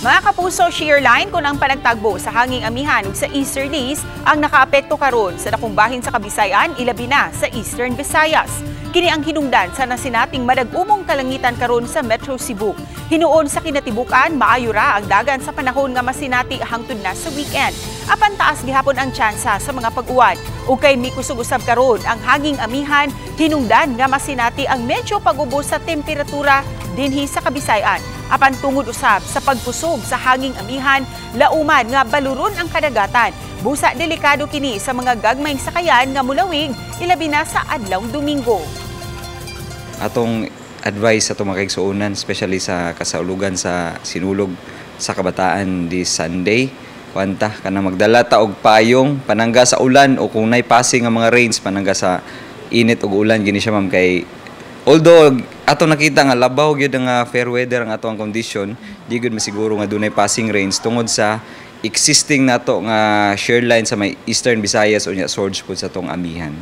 Mga kapuso, shearline kung ang panagtagbo sa hanging amihan ug sa easterlies ang nakaapekto karon sa dakong bahin sa Kabisayan, ilabi na sa Eastern Visayas. Kini ang hinungdan sa nasinating madagumong kalangitan karon sa Metro Cebu. Hinuon sa kinatibukan, maayo ra ang dagan sa panahon nga masinati hangtod na sa weekend. Apan taas gihapon ang tsansa sa mga pag-uwan. Ug kay mikusog-usab karon ang hanging amihan, hinungdan nga masinati ang medyo pag-ubos sa temperatura dinhi sa Kabisayan. Apan tungod usab sa pagpusog sa hanging amihan, lauman nga baluron ang kadagatan. Busa delikado kini sa mga gagmayng sakayan nga mulawig, ilabi na sa adlawng Domingo. Atong advice sa mga kaigsuonan, especially sa kasaulugan sa sinulog sa kabataan this Sunday, kuanta kana magdala ta og payong panangga sa ulan o kung nay passing nga mga rains panangga sa init ug ulan gini siya ma'am kay although ato nakita nga labaw gyud nga fair weather ang ato ang condition, di gyud masiguro nga dunay passing rains tungod sa existing nato nga shear line sa may Eastern Visayas o nya surge po sa tong amihan.